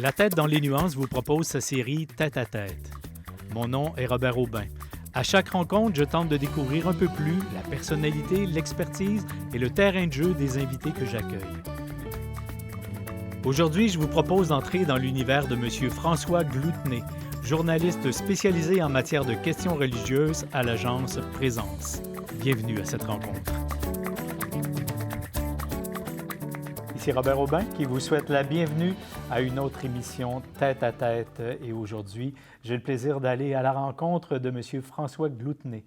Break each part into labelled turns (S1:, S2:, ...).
S1: La tête dans les nuances vous propose sa série Tête à tête. Mon nom est Robert Aubin. À chaque rencontre, je tente de découvrir un peu plus la personnalité, l'expertise et le terrain de jeu des invités que j'accueille. Aujourd'hui, je vous propose d'entrer dans l'univers de M. François Gloutenay, journaliste spécialisé en matière de questions religieuses à l'agence Présence. Bienvenue à cette rencontre. Ici Robert Aubin qui vous souhaite la bienvenue à une autre émission Tête à tête. Et aujourd'hui, j'ai le plaisir d'aller à la rencontre de M. François Gloutenay.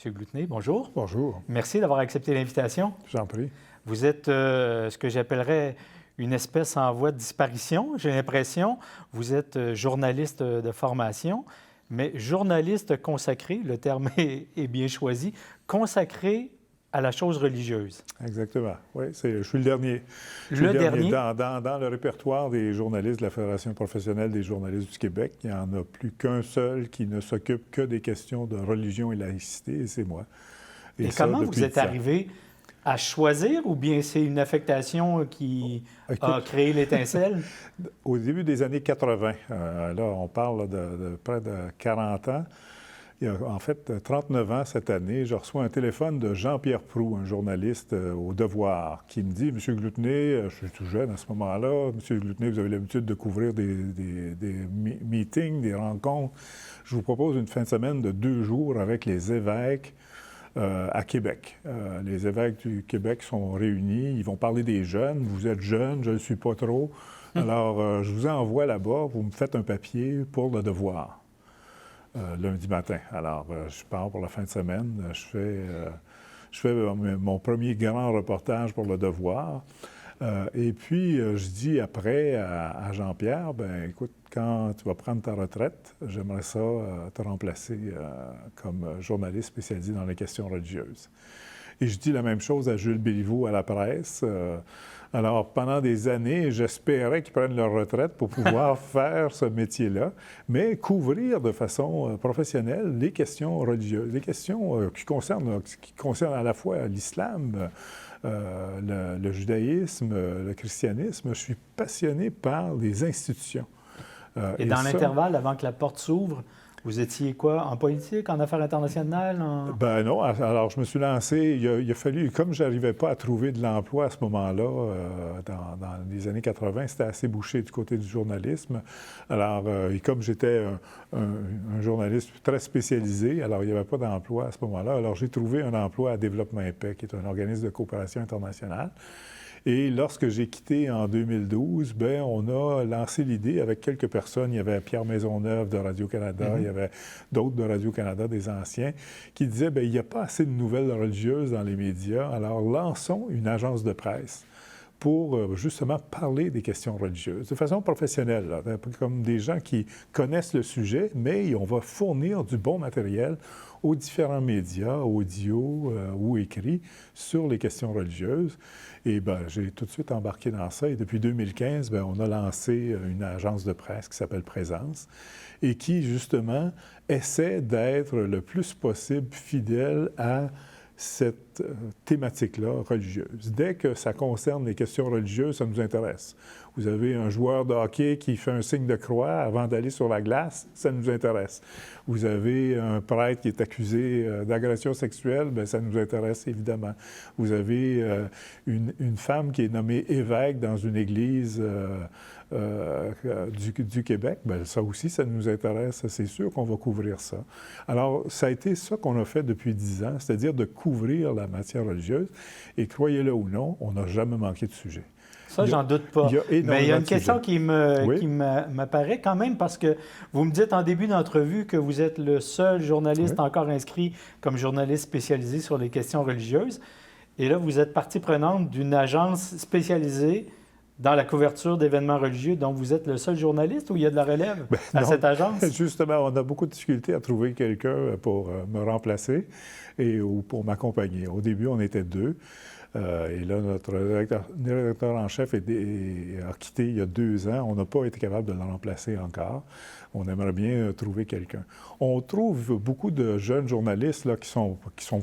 S1: M. Gloutenay, bonjour.
S2: Bonjour.
S1: Merci d'avoir accepté l'invitation.
S2: J'en prie.
S1: Vous êtes ce que j'appellerais une espèce en voie de disparition, j'ai l'impression. Vous êtes journaliste de formation, mais journaliste consacré, le terme est bien choisi, consacré à la chose religieuse.
S2: Exactement. Oui, je suis le dernier.
S1: Le dernier.
S2: Dans le répertoire des journalistes de la Fédération professionnelle des journalistes du Québec, il n'y en a plus qu'un seul qui ne s'occupe que des questions de religion et laïcité, et c'est moi.
S1: Et comment vous êtes arrivé à choisir, ou bien c'est une affectation qui a créé l'étincelle?
S2: Au début des années 80, là, on parle de près de 40 ans. Il y a en fait 39 ans cette année, je reçois un téléphone de Jean-Pierre Proulx, un journaliste au Devoir, qui me dit « Monsieur Gloutenay, je suis tout jeune à ce moment-là, Monsieur Gloutenay, vous avez l'habitude de couvrir des meetings, des rencontres. Je vous propose une fin de semaine de 2 jours avec les évêques à Québec. Les évêques du Québec sont réunis, ils vont parler des jeunes. Vous êtes jeune, je ne le suis pas trop. Alors, je vous envoie là-bas, vous me faites un papier pour le Devoir. Lundi matin. Alors, je pars pour la fin de semaine. Je fais mon premier grand reportage pour le Devoir. Et puis, je dis après à Jean-Pierre, bien, écoute, quand tu vas prendre ta retraite, j'aimerais ça te remplacer comme journaliste spécialisé dans les questions religieuses. Et je dis la même chose à Jules Béliveau à la presse. Alors, pendant des années, j'espérais qu'ils prennent leur retraite pour pouvoir faire ce métier-là, mais couvrir de façon professionnelle les questions religieuses, les questions qui concernent à la fois l'islam, le judaïsme, le christianisme. Je suis passionné par les institutions.
S1: Et dans l'intervalle, avant que la porte s'ouvre, vous étiez quoi? En politique, en affaires internationales?
S2: Ben non. Alors, je me suis lancé. Il a fallu, comme je n'arrivais pas à trouver de l'emploi à ce moment-là, dans les années 80, c'était assez bouché du côté du journalisme. Alors, et comme j'étais un journaliste très spécialisé, alors il n'y avait pas d'emploi à ce moment-là. Alors, j'ai trouvé un emploi à Développement Épais, qui est un organisme de coopération internationale. Et lorsque j'ai quitté en 2012, bien, on a lancé l'idée avec quelques personnes. Il y avait Pierre Maisonneuve de Radio-Canada, il y avait d'autres de Radio-Canada, des anciens, qui disaient, bien, il n'y a pas assez de nouvelles religieuses dans les médias, alors lançons une agence de presse pour justement parler des questions religieuses, de façon professionnelle, là, comme des gens qui connaissent le sujet, mais on va fournir du bon matériel aux différents médias, audio ou écrits, sur les questions religieuses. Et bien, j'ai tout de suite embarqué dans ça. Et depuis 2015, bien, on a lancé une agence de presse qui s'appelle Présence et qui, justement, essaie d'être le plus possible fidèle à cette thématique-là religieuse. Dès que ça concerne les questions religieuses, ça nous intéresse. Vous avez un joueur de hockey qui fait un signe de croix avant d'aller sur la glace, ça nous intéresse. Vous avez un prêtre qui est accusé d'agression sexuelle, bien, ça nous intéresse évidemment. Vous avez une femme qui est nommée évêque dans une église du Québec, bien, ça aussi, ça nous intéresse. C'est sûr qu'on va couvrir ça. Alors, ça a été ça qu'on a fait depuis 10 ans, c'est-à-dire de couvrir la matière religieuse. Et croyez-le ou non, on n'a jamais manqué de sujet.
S1: Ça, j'en doute pas. Mais il y a une question qui m'apparaît quand même, parce que vous me dites en début d'entrevue que vous êtes le seul journaliste encore inscrit comme journaliste spécialisé sur les questions religieuses. Et là, vous êtes partie prenante d'une agence spécialisée dans la couverture d'événements religieux, dont vous êtes le seul journaliste, ou il y a de la relève cette agence?
S2: Justement, on a beaucoup de difficultés à trouver quelqu'un pour me remplacer ou pour m'accompagner. Au début, on était 2. Et là, notre rédacteur en chef a quitté il y a 2 ans. On n'a pas été capable de le remplacer encore. On aimerait bien trouver quelqu'un. On trouve beaucoup de jeunes journalistes là, qui sont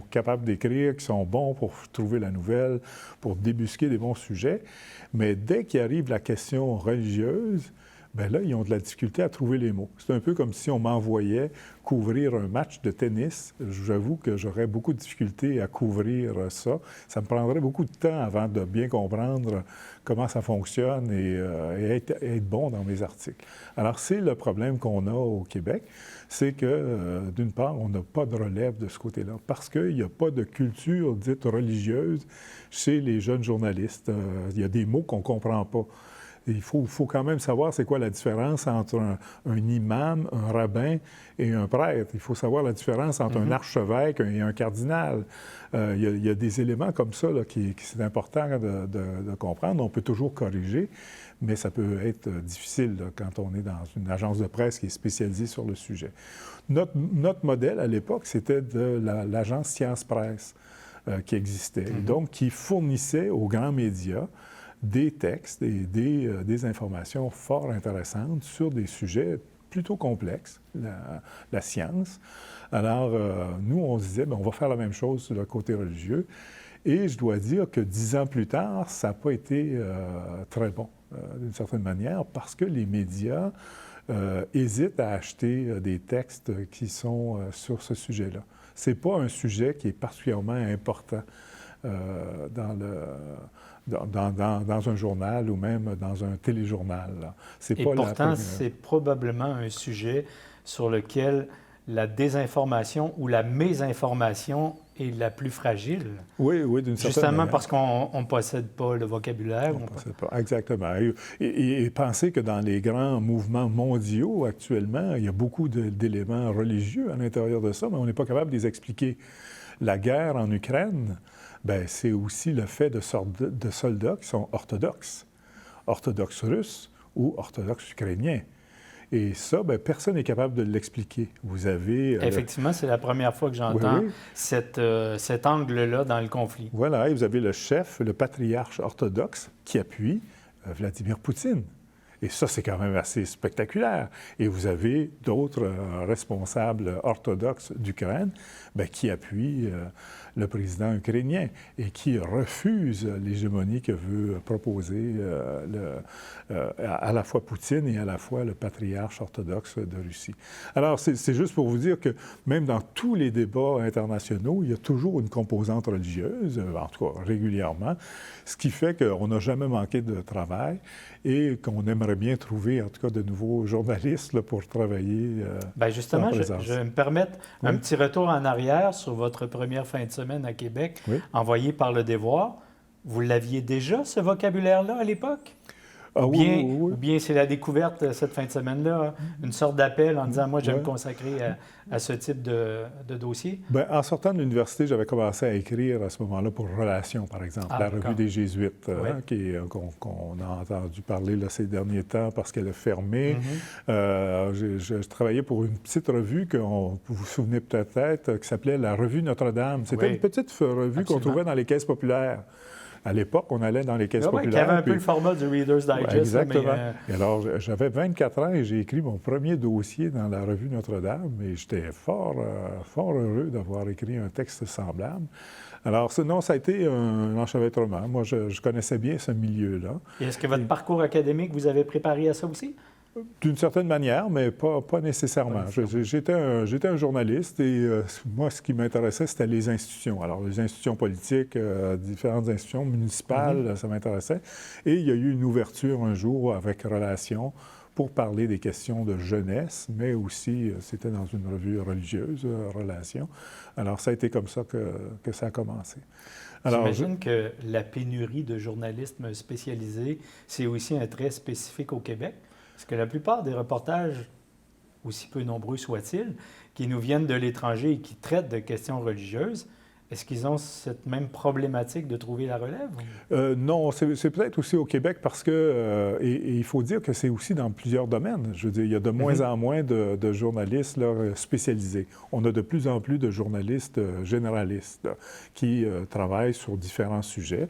S2: capables d'écrire, qui sont bons pour trouver la nouvelle, pour débusquer des bons sujets. Mais dès qu'il arrive la question religieuse, bien là, ils ont de la difficulté à trouver les mots. C'est un peu comme si on m'envoyait couvrir un match de tennis. J'avoue que j'aurais beaucoup de difficulté à couvrir ça. Ça me prendrait beaucoup de temps avant de bien comprendre comment ça fonctionne et être bon dans mes articles. Alors, c'est le problème qu'on a au Québec, c'est que, d'une part, on n'a pas de relève de ce côté-là, parce qu'il n'y a pas de culture dite religieuse chez les jeunes journalistes. Il y a des mots qu'on ne comprend pas. Il faut quand même savoir c'est quoi la différence entre un imam, un rabbin et un prêtre. Il faut savoir la différence entre un archevêque et un cardinal. Il y a des éléments comme ça là, qui c'est important de comprendre. On peut toujours corriger, mais ça peut être difficile là, quand on est dans une agence de presse qui est spécialisée sur le sujet. Notre modèle à l'époque, c'était de l'agence Science Presse qui existait, et donc qui fournissait aux grands médias des textes et des informations fort intéressantes sur des sujets plutôt complexes, la science. Alors, nous, on se disait, bien, on va faire la même chose sur le côté religieux. Et je dois dire que 10 ans plus tard, ça n'a pas été très bon, d'une certaine manière, parce que les médias hésitent à acheter des textes qui sont sur ce sujet-là. Ce n'est pas un sujet qui est particulièrement important dans un journal ou même dans un téléjournal.
S1: Et pourtant, c'est probablement un sujet sur lequel la désinformation ou la mésinformation est la plus fragile.
S2: Oui, d'une certaine
S1: Justement
S2: manière.
S1: parce qu'on ne possède pas le vocabulaire.
S2: On ne possède pas, exactement. Et pensez que dans les grands mouvements mondiaux actuellement, il y a beaucoup d'éléments religieux à l'intérieur de ça, mais on n'est pas capable de les expliquer. La guerre en Ukraine, bien, c'est aussi le fait de soldats qui sont orthodoxes russes ou orthodoxes ukrainiens. Et ça, bien, personne n'est capable de l'expliquer. Vous avez...
S1: Effectivement, c'est la première fois que j'entends cet angle-là dans le conflit.
S2: Voilà, et vous avez le chef, le patriarche orthodoxe, qui appuie Vladimir Poutine. Et ça, c'est quand même assez spectaculaire. Et vous avez d'autres responsables orthodoxes d'Ukraine qui appuient le président ukrainien et qui refusent l'hégémonie que veut proposer à la fois Poutine et à la fois le patriarche orthodoxe de Russie. Alors, c'est juste pour vous dire que même dans tous les débats internationaux, il y a toujours une composante religieuse, en tout cas régulièrement, ce qui fait qu'on n'a jamais manqué de travail et qu'on aimerait bien trouver, en tout cas, de nouveaux journalistes là, pour travailler.
S1: Bien, justement, je vais me permettre un petit retour en arrière sur votre première fin de semaine à Québec, envoyée par Le Devoir. Vous l'aviez déjà, ce vocabulaire-là, à l'époque? Ou bien c'est la découverte cette fin de semaine-là, une sorte d'appel en disant « Moi, je vais me consacrer à ce type de dossier ».
S2: Bien, en sortant de l'université, j'avais commencé à écrire à ce moment-là pour Relations, par exemple, la revue des Jésuites, qu'on a entendu parler là, ces derniers temps parce qu'elle a fermé. Je travaillais pour une petite revue vous vous souvenez peut-être, qui s'appelait la Revue Notre-Dame. C'était une petite revue qu'on trouvait dans les caisses populaires. À l'époque, on allait dans les caisses populaires.
S1: Qui avait un peu le format du Reader's Digest.
S2: Exactement. Et alors, j'avais 24 ans et j'ai écrit mon premier dossier dans la revue Notre-Dame et j'étais fort heureux d'avoir écrit un texte semblable. Alors, sinon, ça a été un enchevêtrement. Moi, je connaissais bien ce milieu-là.
S1: Et est-ce que votre parcours académique vous avait préparé à ça aussi?
S2: D'une certaine manière, mais pas nécessairement. J'étais un journaliste et moi, ce qui m'intéressait, c'était les institutions. Alors, les institutions politiques, différentes institutions municipales, ça m'intéressait. Et il y a eu une ouverture un jour avec Relations pour parler des questions de jeunesse, mais aussi, c'était dans une revue religieuse, Relations. Alors, ça a été comme ça que ça a commencé.
S1: J'imagine que la pénurie de journalisme spécialisé, c'est aussi un trait spécifique au Québec. Parce que la plupart des reportages, aussi peu nombreux soient-ils, qui nous viennent de l'étranger et qui traitent de questions religieuses, est-ce qu'ils ont cette même problématique de trouver la relève?
S2: Non, c'est peut-être aussi au Québec parce que, et il faut dire que c'est aussi dans plusieurs domaines. Je veux dire, il y a de moins en moins de journalistes là, spécialisés. On a de plus en plus de journalistes généralistes là, qui travaillent sur différents sujets.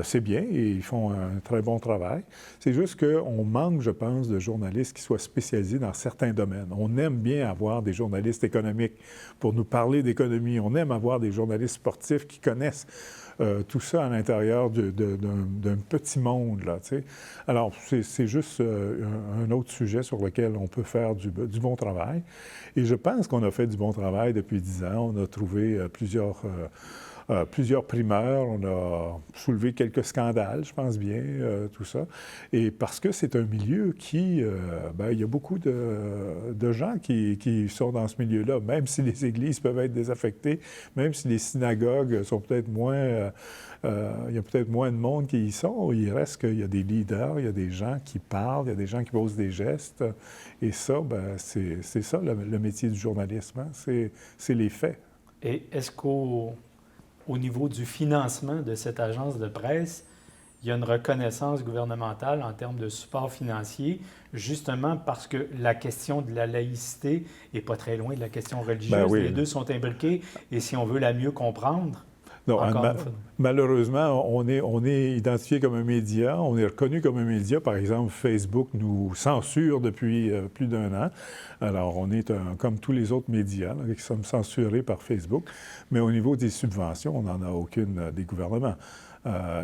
S2: C'est bien et ils font un très bon travail. C'est juste qu'on manque, je pense, de journalistes qui soient spécialisés dans certains domaines. On aime bien avoir des journalistes économiques pour nous parler d'économie. On aime avoir des journalistes journalistes sportifs qui connaissent tout ça à l'intérieur d'un petit monde, là, tu sais. Alors, c'est juste un autre sujet sur lequel on peut faire du bon travail. Et je pense qu'on a fait du bon travail depuis 10 ans. On a trouvé plusieurs primeurs, on a soulevé quelques scandales, je pense bien, tout ça. Et parce que c'est un milieu qui, il y a beaucoup de gens qui sont dans ce milieu-là, même si les églises peuvent être désaffectées, même si les synagogues sont peut-être moins... il y a peut-être moins de monde qui y sont, il reste qu'il y a des leaders, il y a des gens qui parlent, il y a des gens qui posent des gestes. Et ça, c'est ça le métier du journalisme, hein? C'est les faits.
S1: Et est-ce qu'au niveau du financement de cette agence de presse, il y a une reconnaissance gouvernementale en termes de support financier, justement parce que la question de la laïcité n'est pas très loin de la question religieuse.
S2: Oui.
S1: Les deux sont imbriqués et si on veut la mieux comprendre...
S2: Non, malheureusement, on est identifié comme un média, on est reconnu comme un média. Par exemple, Facebook nous censure depuis plus d'1 an. Alors, on est comme tous les autres médias là, qui sommes censurés par Facebook. Mais au niveau des subventions, on n'en a aucune des gouvernements.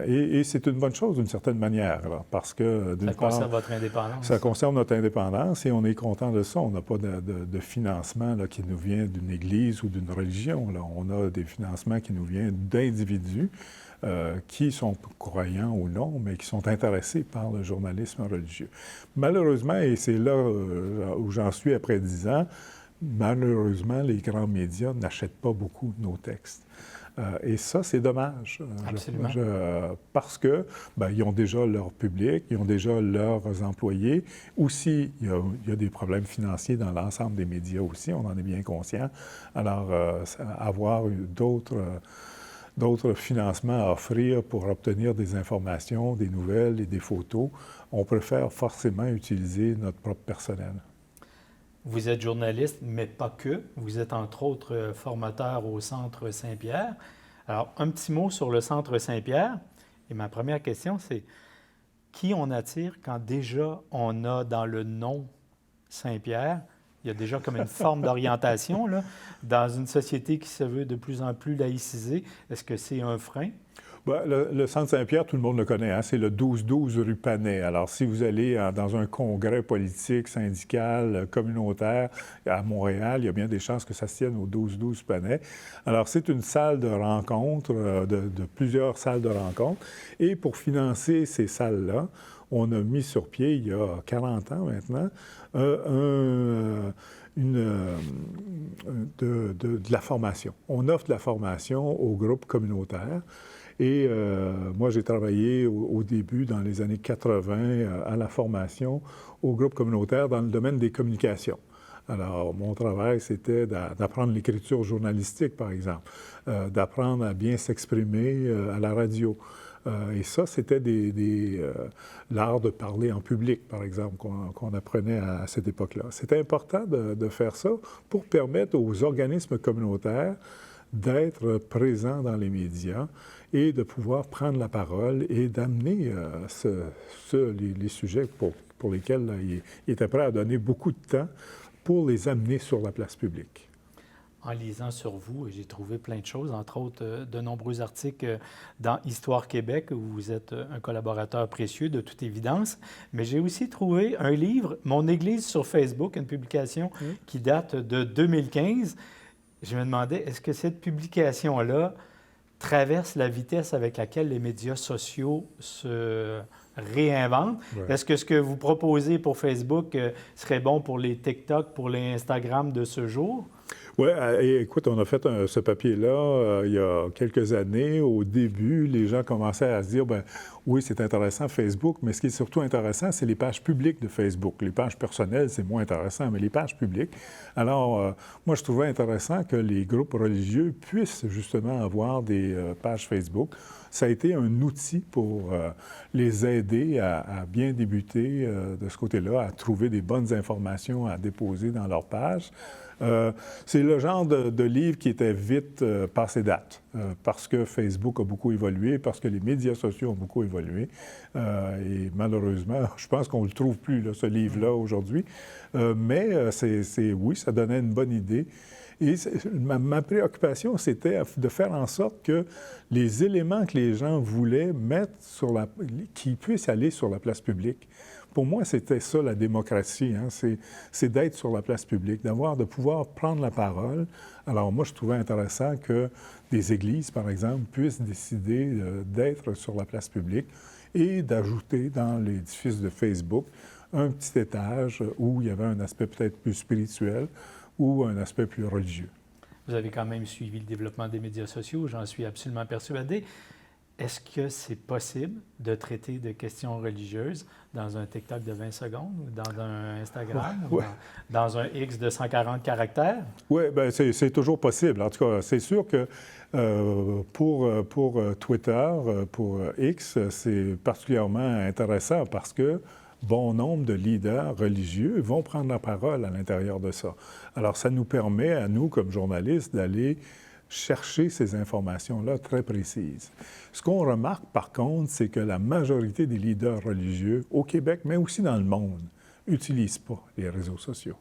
S2: Et c'est une bonne chose d'une certaine manière, là, parce que...
S1: Ça conserve votre indépendance.
S2: Ça conserve notre indépendance et on est content de ça. On n'a pas de financement là, qui nous vient d'une église ou d'une religion. Là. On a des financements qui nous viennent d'individus qui sont croyants ou non, mais qui sont intéressés par le journalisme religieux. Malheureusement, et c'est là où j'en suis après 10 ans, malheureusement, les grands médias n'achètent pas beaucoup de nos textes. Et ça, c'est dommage.
S1: Absolument.
S2: Parce que ils ont déjà leur public, ils ont déjà leurs employés. Aussi, il y a des problèmes financiers dans l'ensemble des médias aussi, on en est bien conscient. Alors, avoir d'autres financements à offrir pour obtenir des informations, des nouvelles et des photos, on préfère forcément utiliser notre propre personnel.
S1: Vous êtes journaliste, mais pas que. Vous êtes entre autres formateur au Centre Saint-Pierre. Alors, un petit mot sur le Centre Saint-Pierre. Et ma première question, c'est qui on attire quand déjà on a dans le nom Saint-Pierre? Il y a déjà comme une forme d'orientation là, dans une société qui se veut de plus en plus laïcisée. Est-ce que c'est un frein?
S2: Le Centre Saint-Pierre, tout le monde le connaît, hein? C'est le 1212 rue Panet. Alors, si vous allez dans un congrès politique, syndical, communautaire à Montréal, il y a bien des chances que ça se tienne au 1212 Panet. Alors, c'est une salle de rencontre, de plusieurs salles de rencontre. Et pour financer ces salles-là, on a mis sur pied, il y a 40 ans maintenant, de la formation. On offre de la formation aux groupes communautaires. Et moi, j'ai travaillé au début, dans les années 80, à la formation aux groupes communautaires dans le domaine des communications. Alors, mon travail, c'était d'apprendre l'écriture journalistique, par exemple, d'apprendre à bien s'exprimer à la radio. Et ça, c'était l'art de parler en public, par exemple, qu'on apprenait à cette époque-là. C'était important de faire ça pour permettre aux organismes communautaires d'être présents dans les médias et de pouvoir prendre la parole et d'amener les sujets pour lesquels là, il était prêt à donner beaucoup de temps pour les amener sur la place publique.
S1: En lisant sur vous, j'ai trouvé plein de choses, entre autres de nombreux articles dans Histoire Québec, où vous êtes un collaborateur précieux, de toute évidence. Mais j'ai aussi trouvé un livre, Mon Église sur Facebook, une publication qui date de 2015. Je me demandais, est-ce que cette publication-là traverse la vitesse avec laquelle les médias sociaux se réinventent? Ouais. Est-ce que ce que vous proposez pour Facebook serait bon pour les TikTok, pour les Instagram de ce jour?
S2: Oui, écoute, on a fait ce papier-là il y a quelques années. Au début, les gens commençaient à se dire, oui, c'est intéressant Facebook, mais ce qui est surtout intéressant, c'est les pages publiques de Facebook. Les pages personnelles, c'est moins intéressant, mais les pages publiques. Alors, moi, je trouvais intéressant que les groupes religieux puissent justement avoir des pages Facebook. Ça a été un outil pour les aider à bien débuter de ce côté-là, à trouver des bonnes informations à déposer dans leur page. C'est le genre de livre qui était vite passé date, parce que Facebook a beaucoup évolué, parce que les médias sociaux ont beaucoup évolué. Et malheureusement, je pense qu'on ne le trouve plus, là, ce livre-là, aujourd'hui. Mais oui, ça donnait une bonne idée. Et ma préoccupation, c'était de faire en sorte que les éléments que les gens voulaient mettre qu'ils puissent aller sur la place publique. Pour moi, c'était ça, la démocratie, hein? C'est d'être sur la place publique, de pouvoir prendre la parole. Alors moi, je trouvais intéressant que des églises, par exemple, puissent décider d'être sur la place publique et d'ajouter dans l'édifice de Facebook un petit étage où il y avait un aspect peut-être plus spirituel ou un aspect plus religieux.
S1: Vous avez quand même suivi le développement des médias sociaux, j'en suis absolument persuadé. Est-ce que c'est possible de traiter de questions religieuses dans un TikTok de 20 secondes, ou dans un Instagram, ou dans un X de 140 caractères?
S2: Oui, bien, c'est toujours possible. En tout cas, c'est sûr que pour Twitter, pour X, c'est particulièrement intéressant parce que bon nombre de leaders religieux vont prendre la parole à l'intérieur de ça. Alors, ça nous permet, à nous, comme journalistes, d'aller chercher ces informations-là très précises. Ce qu'on remarque, par contre, c'est que la majorité des leaders religieux au Québec, mais aussi dans le monde, n'utilisent pas les réseaux sociaux.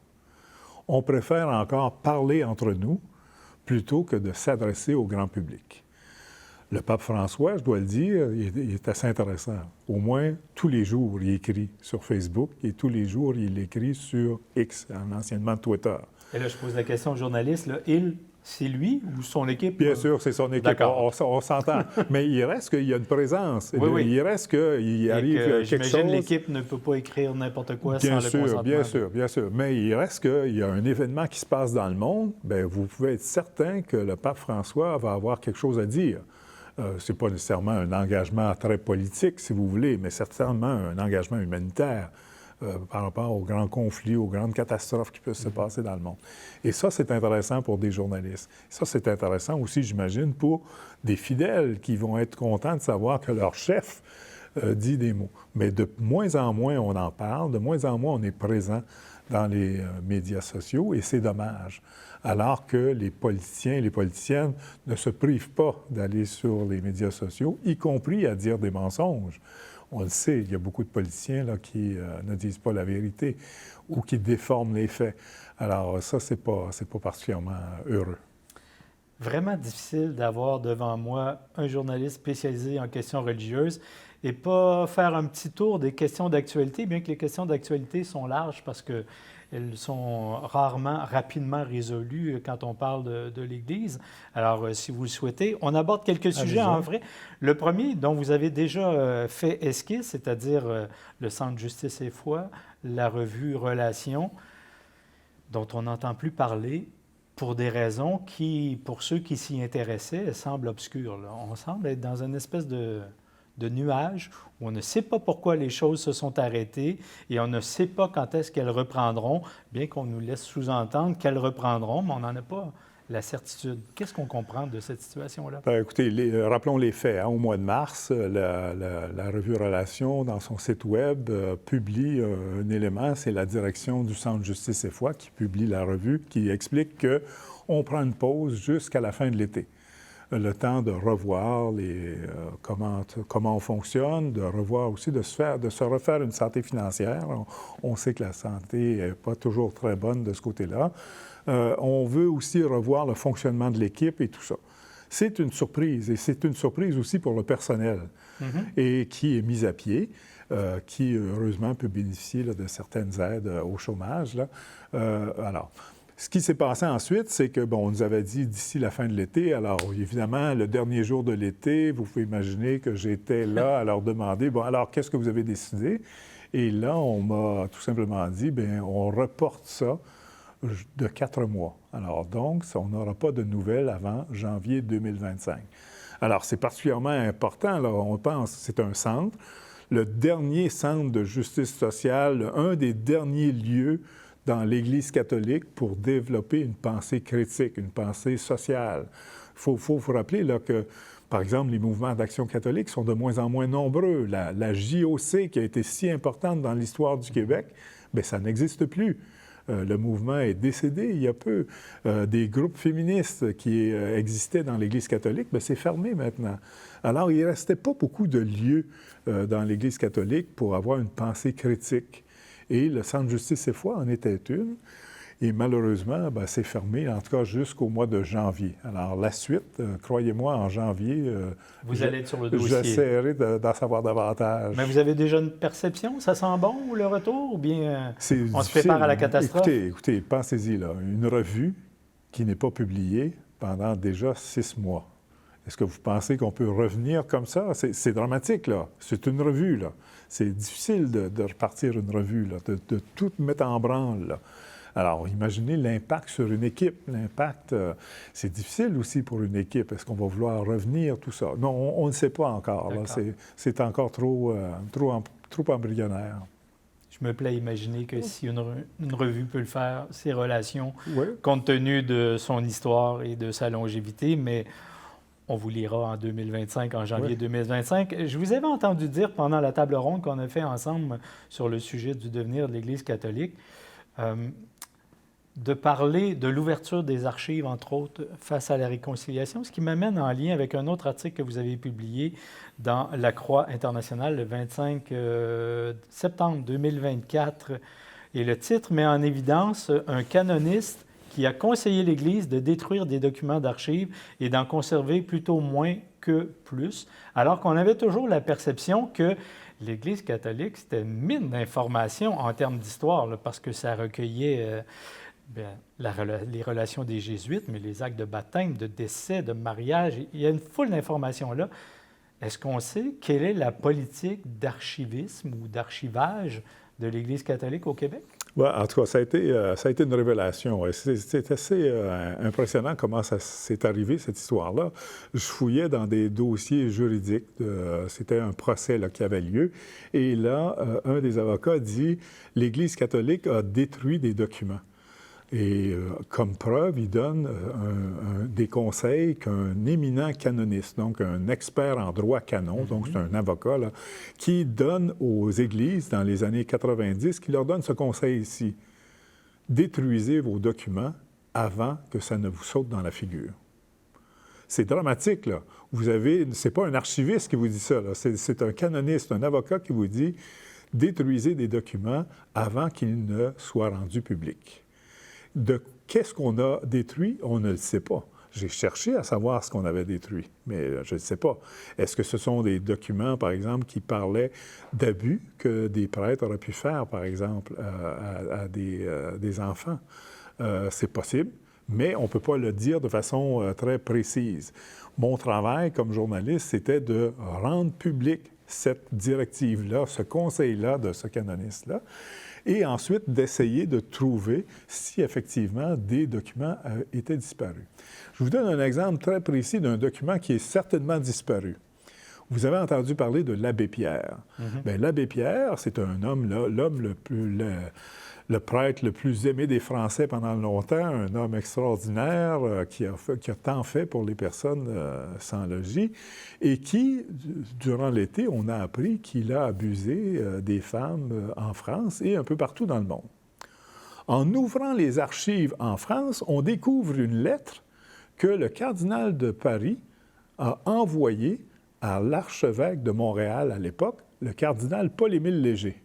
S2: On préfère encore parler entre nous plutôt que de s'adresser au grand public. Le pape François, je dois le dire, il est assez intéressant. Au moins, tous les jours, il écrit sur Facebook et tous les jours, il écrit sur X, anciennement Twitter.
S1: Et là, je pose la question au journaliste, là, c'est lui ou son équipe?
S2: Bien sûr, c'est son équipe. On s'entend. Mais il reste qu'il y a une présence.
S1: Oui.
S2: Il reste qu'il arrive quelque chose.
S1: J'imagine que l'équipe ne peut pas écrire n'importe quoi sans le consentement.
S2: Bien sûr. Mais il reste qu'il y a un événement qui se passe dans le monde. Bien, vous pouvez être certain que le pape François va avoir quelque chose à dire. Ce n'est pas nécessairement un engagement très politique, si vous voulez, mais certainement un engagement humanitaire. Par rapport aux grands conflits, aux grandes catastrophes qui peuvent se passer dans le monde. Et ça, c'est intéressant pour des journalistes. Ça, c'est intéressant aussi, j'imagine, pour des fidèles qui vont être contents de savoir que leur chef dit des mots. Mais de moins en moins, on en parle, de moins en moins, on est présent dans les médias sociaux, et c'est dommage. Alors que les politiciens et les politiciennes ne se privent pas d'aller sur les médias sociaux, y compris à dire des mensonges. On le sait, il y a beaucoup de politiciens là, qui ne disent pas la vérité ou qui déforment les faits. Alors ça, c'est pas particulièrement heureux.
S1: Vraiment difficile d'avoir devant moi un journaliste spécialisé en questions religieuses et pas faire un petit tour des questions d'actualité, bien que les questions d'actualité sont larges parce qu'elles sont rapidement résolues quand on parle de l'Église. Alors, si vous le souhaitez, on aborde quelques sujets en vrai. Le premier, dont vous avez déjà fait esquisse, c'est-à-dire le Centre Justice et Foi, la revue Relations, dont on n'entend plus parler pour des raisons qui, pour ceux qui s'y intéressaient, semblent obscures. Là. On semble être dans une espèce de nuage où on ne sait pas pourquoi les choses se sont arrêtées et on ne sait pas quand est-ce qu'elles reprendront, bien qu'on nous laisse sous-entendre qu'elles reprendront, mais on n'en a pas la certitude. Qu'est-ce qu'on comprend de cette situation-là?
S2: Bien, écoutez, rappelons les faits. Hein. Au mois de mars, la revue Relations, dans son site Web, publie un élément, c'est la direction du Centre Justice et Foi qui publie la revue, qui explique qu'on prend une pause jusqu'à la fin de l'été. Le temps de revoir comment on fonctionne, de revoir aussi, de se refaire une santé financière. On sait que la santé n'est pas toujours très bonne de ce côté-là. On veut aussi revoir le fonctionnement de l'équipe et tout ça. C'est une surprise, et c'est une surprise aussi pour le personnel, et qui est mis à pied, qui, heureusement, peut bénéficier là, de certaines aides au chômage. Là. Alors, ce qui s'est passé ensuite, c'est que, bon, on nous avait dit d'ici la fin de l'été. Alors, évidemment, le dernier jour de l'été, vous pouvez imaginer que j'étais là à leur demander, bon, alors, qu'est-ce que vous avez décidé? Et là, on m'a tout simplement dit, bien, on reporte ça de 4 mois. Alors, donc, on n'aura pas de nouvelles avant janvier 2025. Alors, c'est particulièrement important, là, on pense, c'est un centre, le dernier centre de justice sociale, un des derniers lieux dans l'Église catholique pour développer une pensée critique, une pensée sociale. Il faut vous rappeler là, que, par exemple, les mouvements d'action catholique sont de moins en moins nombreux. La JOC, qui a été si importante dans l'histoire du Québec, bien, ça n'existe plus. Le mouvement est décédé il y a peu. Des groupes féministes qui existaient dans l'Église catholique, bien, c'est fermé maintenant. Alors, il ne restait pas beaucoup de lieux dans l'Église catholique pour avoir une pensée critique. Et le Centre Justice et Foi en était une. Et malheureusement, c'est fermé, en tout cas jusqu'au mois de janvier. Alors, la suite, croyez-moi, en janvier,
S1: vous allez être sur le dossier.
S2: J'essaierai d'en savoir davantage.
S1: Mais vous avez déjà une perception? Ça sent bon, le retour? Ou bien on se prépare à la catastrophe?
S2: Écoutez, pensez-y, là. Une revue qui n'est pas publiée pendant déjà 6 mois. Est-ce que vous pensez qu'on peut revenir comme ça? C'est dramatique, là. C'est une revue, là. C'est difficile de repartir une revue, là, de tout mettre en branle, là. Alors, imaginez l'impact sur une équipe. L'impact, c'est difficile aussi pour une équipe. Est-ce qu'on va vouloir revenir, tout ça? Non, on ne sait pas encore. Là. C'est encore trop embryonnaire.
S1: Je me plais à imaginer que si une revue peut le faire, ses relations, compte tenu de son histoire et de sa longévité, mais on vous lira en 2025, en janvier 2025. Je vous avais entendu dire pendant la table ronde qu'on a fait ensemble sur le sujet du devenir de l'Église catholique, de parler de l'ouverture des archives, entre autres, face à la réconciliation, ce qui m'amène en lien avec un autre article que vous avez publié dans La Croix internationale le 25 septembre 2024. Et le titre met en évidence un canoniste qui a conseillé l'Église de détruire des documents d'archives et d'en conserver plutôt moins que plus, alors qu'on avait toujours la perception que l'Église catholique, c'était une mine d'informations en termes d'histoire, là, parce que ça recueillait les relations des Jésuites, mais les actes de baptême, de décès, de mariage, il y a une foule d'informations là. Est-ce qu'on sait quelle est la politique d'archivisme ou d'archivage de l'Église catholique au Québec?
S2: Oui, en tout cas, ça a été une révélation. C'est assez impressionnant comment ça s'est arrivé, cette histoire-là. Je fouillais dans des dossiers juridiques. C'était un procès là, qui avait lieu. Et là, un des avocats dit « L'Église catholique a détruit des documents ». Et comme preuve, il donne des conseils qu'un éminent canoniste, donc un expert en droit canon, donc c'est un avocat, là, qui donne aux églises dans les années 90, qui leur donne ce conseil ici. Détruisez vos documents avant que ça ne vous saute dans la figure. C'est dramatique, là. C'est pas un archiviste qui vous dit ça, là. C'est un canoniste, un avocat qui vous dit détruisez des documents avant qu'ils ne soient rendus publics. Qu'est-ce qu'on a détruit? On ne le sait pas. J'ai cherché à savoir ce qu'on avait détruit, mais je ne sais pas. Est-ce que ce sont des documents, par exemple, qui parlaient d'abus que des prêtres auraient pu faire, par exemple, à des enfants? C'est possible, mais on ne peut pas le dire de façon très précise. Mon travail comme journaliste, c'était de rendre public cette directive-là, ce conseil-là de ce canoniste-là, et ensuite d'essayer de trouver si effectivement des documents étaient disparus. Je vous donne un exemple très précis d'un document qui est certainement disparu. Vous avez entendu parler de l'abbé Pierre. Bien, l'abbé Pierre, c'est un homme, l'homme le prêtre le plus aimé des Français pendant longtemps, un homme extraordinaire qui a tant fait pour les personnes sans logis et qui, durant l'été, on a appris qu'il a abusé des femmes en France et un peu partout dans le monde. En ouvrant les archives en France, on découvre une lettre que le cardinal de Paris a envoyée à l'archevêque de Montréal à l'époque, le cardinal Paul-Émile Léger,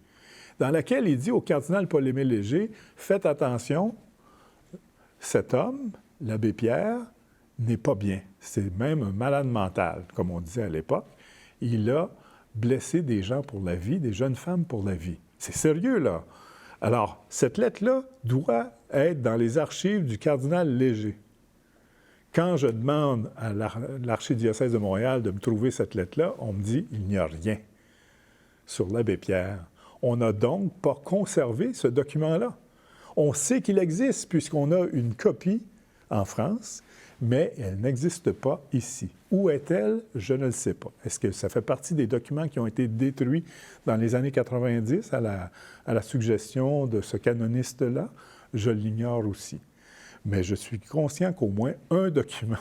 S2: dans laquelle il dit au cardinal Paul-Émile Léger, « Faites attention, cet homme, l'abbé Pierre, n'est pas bien. C'est même un malade mental, comme on disait à l'époque. Il a blessé des gens pour la vie, des jeunes femmes pour la vie. » C'est sérieux, là. Alors, cette lettre-là doit être dans les archives du cardinal Léger. Quand je demande à l'archidiocèse de Montréal de me trouver cette lettre-là, on me dit « Il n'y a rien sur l'abbé Pierre. » On n'a donc pas conservé ce document-là. On sait qu'il existe puisqu'on a une copie en France, mais elle n'existe pas ici. Où est-elle? Je ne le sais pas. Est-ce que ça fait partie des documents qui ont été détruits dans les années 90 à la suggestion de ce canoniste-là? Je l'ignore aussi. Mais je suis conscient qu'au moins un document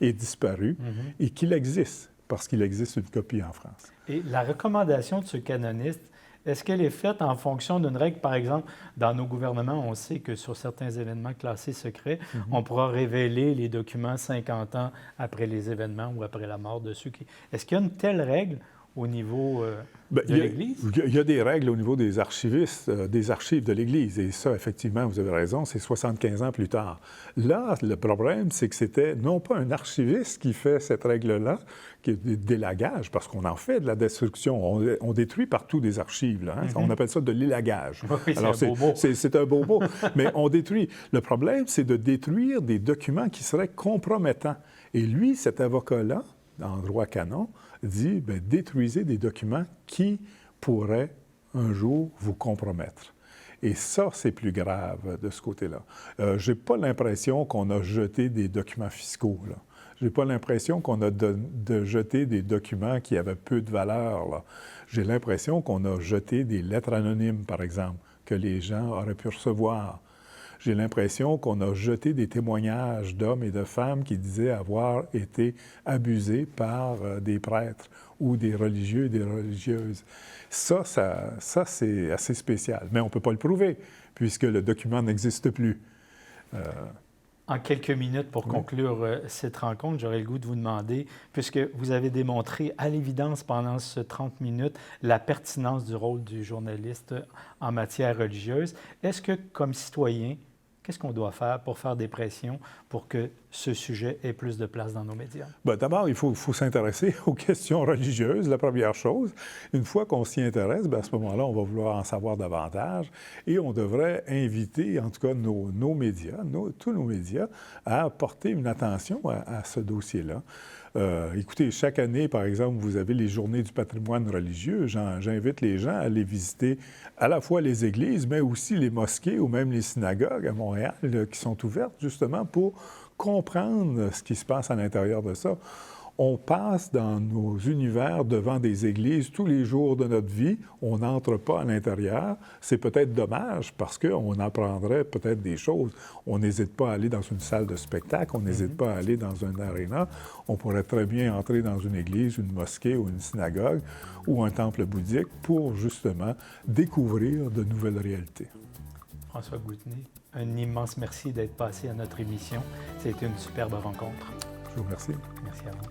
S2: est disparu et qu'il existe, parce qu'il existe une copie en France.
S1: Et la recommandation de ce canoniste, est-ce qu'elle est faite en fonction d'une règle? Par exemple, dans nos gouvernements, on sait que sur certains événements classés secrets, on pourra révéler les documents 50 ans après les événements ou après la mort de ceux qui... Est-ce qu'il y a une telle règle au niveau de l'Église?
S2: Il y a des règles au niveau des archivistes, des archives de l'Église. Et ça, effectivement, vous avez raison, c'est 75 ans plus tard. Là, le problème, c'est que c'était non pas un archiviste qui fait cette règle-là, qui est des délagages, parce qu'on en fait de la destruction. On détruit partout des archives. Là, hein? On appelle ça de l'élagage.
S1: Oui, alors,
S2: c'est un beau mot. Mais on détruit. Le problème, c'est de détruire des documents qui seraient compromettants. Et lui, cet avocat-là, en droit canon, dit détruisez des documents qui pourraient un jour vous compromettre. Et ça, c'est plus grave de ce côté-là. Je n'ai pas l'impression qu'on a jeté des documents fiscaux, là. Je n'ai pas l'impression qu'on a jeté des documents qui avaient peu de valeur, là. J'ai l'impression qu'on a jeté des lettres anonymes, par exemple, que les gens auraient pu recevoir. J'ai l'impression qu'on a jeté des témoignages d'hommes et de femmes qui disaient avoir été abusés par des prêtres ou des religieux et des religieuses. Ça c'est assez spécial. Mais on ne peut pas le prouver, puisque le document n'existe plus.
S1: En quelques minutes, pour conclure cette rencontre, j'aurais le goût de vous demander, puisque vous avez démontré à l'évidence pendant ce 30 minutes la pertinence du rôle du journaliste en matière religieuse, est-ce que, comme citoyen, qu'est-ce qu'on doit faire pour faire des pressions pour que ce sujet ait plus de place dans nos médias?
S2: Bien, d'abord, il faut s'intéresser aux questions religieuses, la première chose. Une fois qu'on s'y intéresse, bien, à ce moment-là, on va vouloir en savoir davantage et on devrait inviter, en tout cas, nos médias, tous nos médias, à porter une attention à ce dossier-là. Écoutez, chaque année, par exemple, vous avez les Journées du patrimoine religieux. J'invite les gens à aller visiter à la fois les églises, mais aussi les mosquées ou même les synagogues à Montréal qui sont ouvertes justement pour comprendre ce qui se passe à l'intérieur de ça. On passe dans nos univers devant des églises tous les jours de notre vie. On n'entre pas à l'intérieur. C'est peut-être dommage parce qu'on apprendrait peut-être des choses. On n'hésite pas à aller dans une salle de spectacle. On n'hésite pas à aller dans un aréna. On pourrait très bien entrer dans une église, une mosquée ou une synagogue ou un temple bouddhique pour justement découvrir de nouvelles réalités.
S1: François Gouthnet, un immense merci d'être passé à notre émission. C'était une superbe rencontre.
S2: Je vous remercie.
S1: Merci à vous.